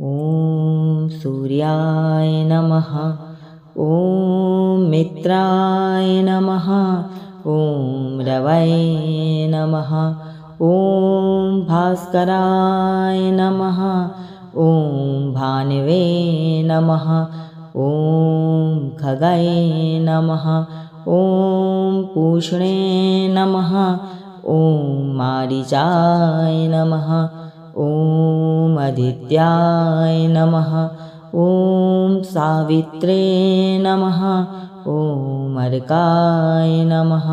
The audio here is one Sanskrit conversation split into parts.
ॐ सूर्याय नमः। ॐ मित्राय नमः। ॐ रवये नमः। ॐ भास्कराय नमः। ॐ भानवे नमः। ॐ खगये नमः। ॐ पूष्णे नमः। ॐ मारीचाय नमः। ॐ आदित्याय नमः। ॐ सावित्रे नमः। ॐ अर्काय नमः।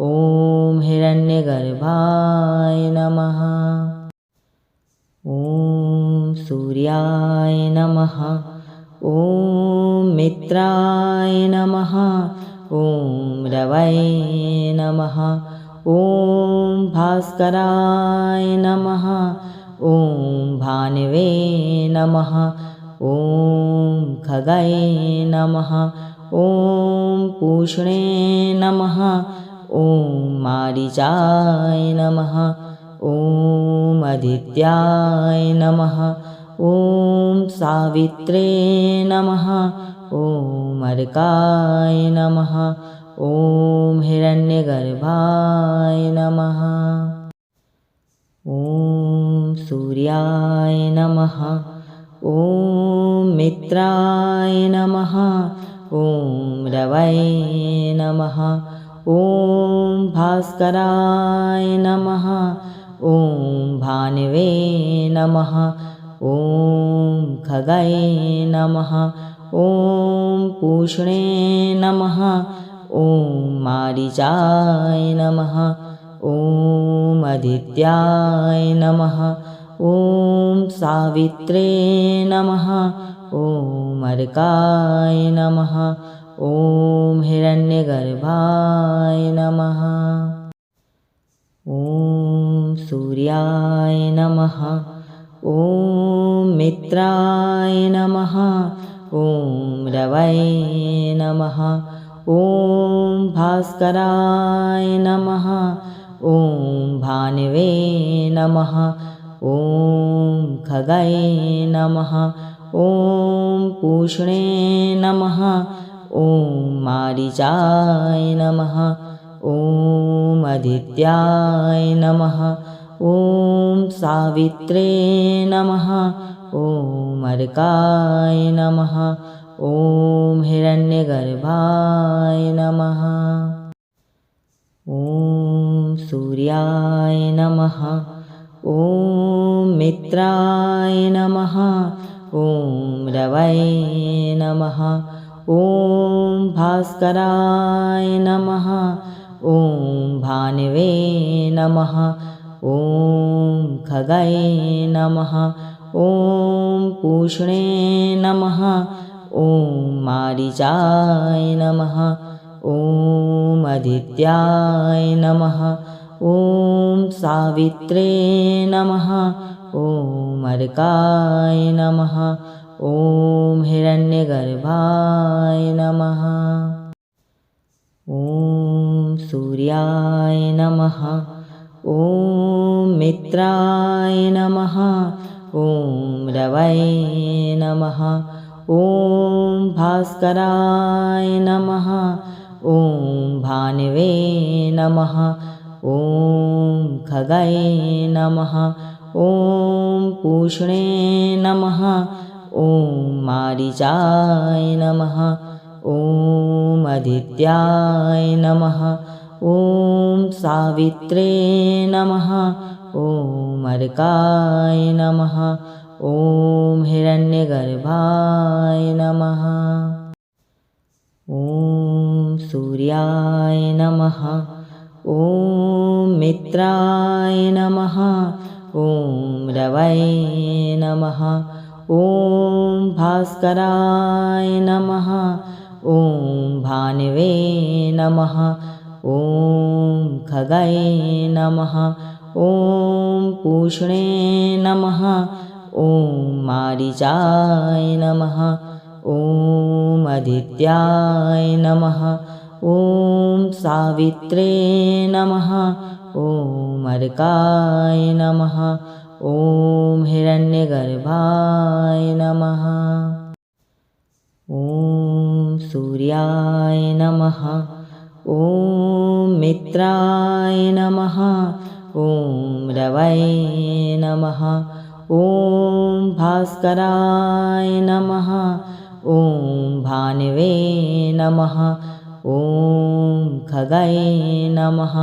ॐ हिरण्यगर्भाय नमः। ॐ सूर्याय नमः। ॐ मित्राय नमः। ॐ रवये नमः। ॐ भास्कराय नमः। ॐ भानवे नमः। ॐ खगये नमः। ॐ पूष्णे नमः। ॐ मारीचाय नमः। ॐ आदित्याय नमः। ॐ सावित्रे नमः। ॐ अर्काय नमः। ॐ हिरण्यगर्भाय नमः। ॐ सूर्याय नमः। ॐ मित्राय नमः। ॐ रवये नमः। ॐ भास्कराय नमः। ॐ भानवे नमः। ॐ खगये नमः। ॐ पूष्णे नमः। ॐ मारीचाय नमः। ॐ आदित्याय नमः। ॐ सावित्रे नमः। ॐ अर्काय नमः। ॐ हिरण्यगर्भाय नमः। ॐ सूर्याय नमः। ॐ मित्राय नमः। ॐ रवये नमः। ॐ भास्कराय नमः। ॐ भानवे नमः। ॐ खगये नमः। ॐ पूष्णे नमः। ॐ मारीचाय नमः। ॐ आदित्याय नमः। ॐ सावित्रे नमः। ॐ अर्काय नमः। ॐ हिरण्यगर्भाय नमः। ॐ सूर्याय नमः। ॐ मित्राय नमः। ॐ रवये नमः। ॐ भास्कराय नमः। ॐ भानवे नमः। ॐ खगये नमः। ॐ पूष्णे नमः। ॐ मारीचाय नमः। ॐ आदित्याय नमः। ॐ सावित्रे नमः। ॐ अर्काय नमः। ॐ हिरण्यगर्भाय नमः। ॐ सूर्याय नमः। ॐ मित्राय नमः। ॐ रवये नमः। ॐ भास्कराय नमः। ॐ भानवे नमः। ॐ खगये नमः। ॐ पूष्णे नमः। ॐ मारीचाय नमः। ॐ आदित्याय नमः। ॐ सावित्रे नमः। ॐ अर्काय नमः। ॐ हिरण्यगर्भाय नमः। ॐ सूर्याय नमः। ॐ मित्राय नमः। ॐ रवये नमः। ॐ भास्कराय नमः। ॐ भानवे नमः। ॐ खगये नमः। ॐ पूष्णे नमः। ॐ मारीचाय नमः। ॐ आदित्याय नमः। ॐ सावित्रे नमः। ॐ अर्काय नमः। ॐ हिरण्यगर्भाय नमः। ॐ सूर्याय नमः। ॐ मित्राय नमः। ॐ रवये नमः। ॐ भास्कराय नमः। ॐ भानुवे नमः। ॐ खगये नमः।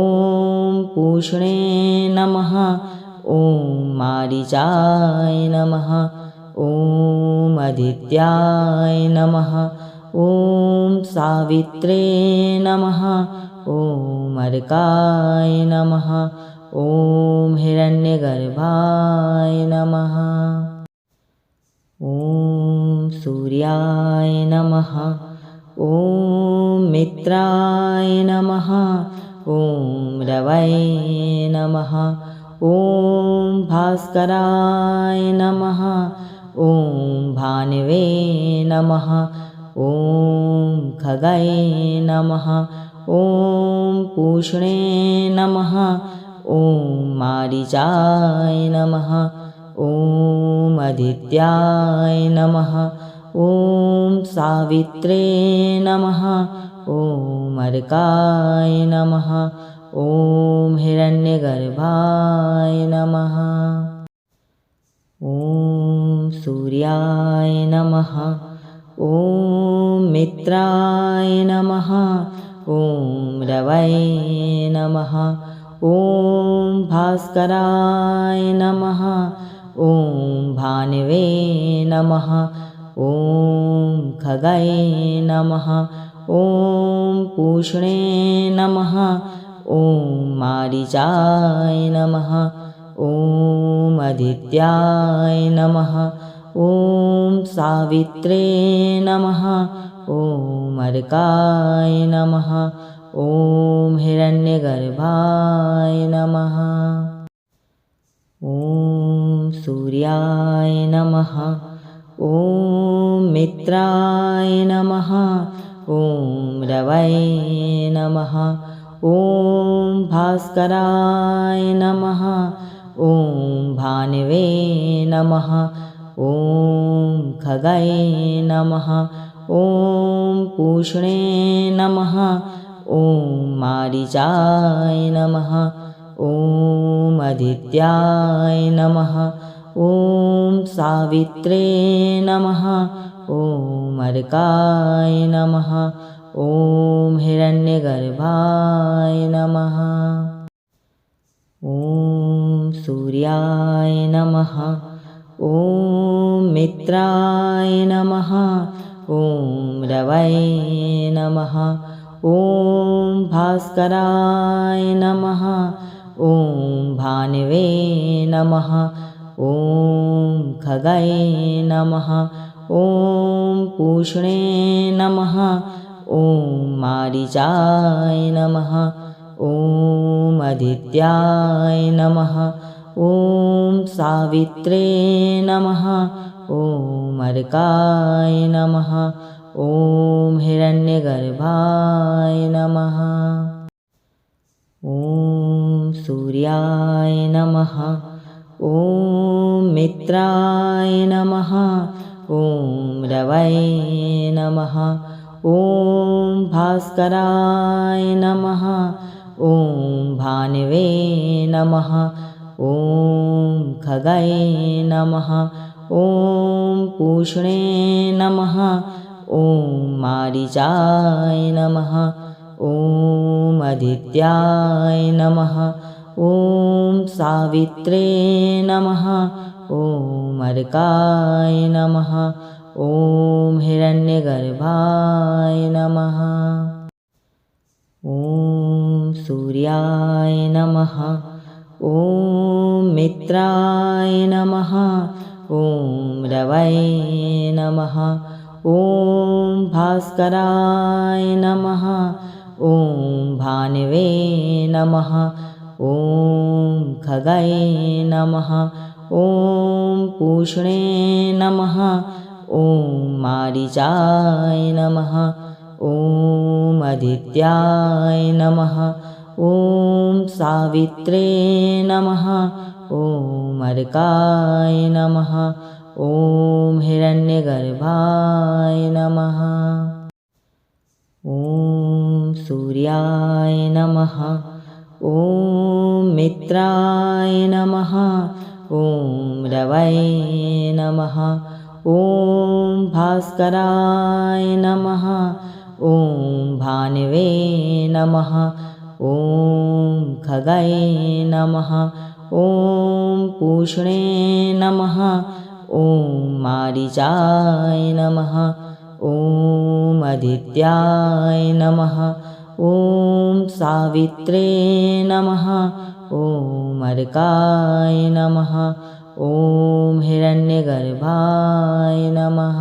ॐ पूष्णे नमः। ॐ मारीचाय नमः। ॐ आदित्याय नमः। ॐ सावित्रे नमः। ॐ अर्काय नमः। ॐ हिरण्यगर्भाय नमः। ॐ सूर्याय नमः। ॐ मित्राय नमः। ॐ रवये नमः। ॐ भास्कराय नमः। ॐ भानुवे नमः। ॐ खगये नमः। ॐ पूष्णे नमः। ॐ मारीचाय नमः। ॐ आदित्याय नमः। ॐ सावित्रे नमः। ॐ अर्काय नमः। ॐ हिरण्यगर्भाय नमः। ॐ सूर्याय नमः। ॐ मित्राय नमः। ॐ रवये नमः। ॐ भास्कराय नमः। ॐ भानुवे नमः। ॐ खगये नमः। ॐ पूष्णे नमः। ॐ मारीचाय नमः। ॐ आदित्याय नमः। ॐ सावित्रे नमः। ॐ अर्काय नमः। ॐ हिरण्यगर्भाय नमः। ॐ सूर्याय नमः। ॐ मित्राय नमः। ॐ रवये नमः। ॐ भास्कराय नमः। ॐ भानुवे नमः। ॐ खगये नमः। ॐ पूष्णे नमः। ॐ मारीचाय नमः। ॐ आदित्याय नमः। ॐ सावित्रे नमः। ॐ अर्काय नमः। ॐ हिरण्यगर्भाय नमः। ॐ सूर्याय नमः। ॐ मित्राय नमः। ॐ रवये नमः। ॐ भास्कराय नमः। ॐ भानुवे नमः। ॐ खगये नमः। ॐ पूष्णे नमः। ॐ मारीचाय नमः। ॐ आदित्याय नमः। ॐ सावित्रे नमः। ॐ अर्काय नमः। ॐ हिरण्यगर्भाय नमः। ॐ सूर्याय नमः। ॐ मित्राय नमः। ॐ रवये नमः। ॐ भास्कराय नमः। ॐ भानुवे नमः। ॐ खगये नमः। ॐ पूष्णे नमः। ॐ मारीचाय नमः। ॐ आदित्याय नमः। ॐ सावित्रे नमः। ॐ अर्काय नमः। ॐ हिरण्यगर्भाय नमः। ॐ सूर्याय नमः। ॐ मित्राय नमः। ॐ रवये नमः। ॐ भास्कराय नमः। ॐ भानुवे नमः। ॐ खगये नमः। ॐ पूष्णे नमः। ॐ मारीचाय नमः। ॐ आदित्याय नमः। ॐ सावित्रे नमः। ॐ अर्काय नमः ॐ हिरण्यगर्भाय नमः ॐ सूर्याय नमः ॐ मित्राय नमः ॐ रवये नमः ॐ भास्कराय नमः ॐ भानवे नमः ॐ खगये नमः ॐ पूष्णे नमः ॐ मारीचाय नमः ॐ आदित्याय नमः ॐ सावित्रे नमः ॐ अर्काय नमः ॐ हिरण्यगर्भाय नमः।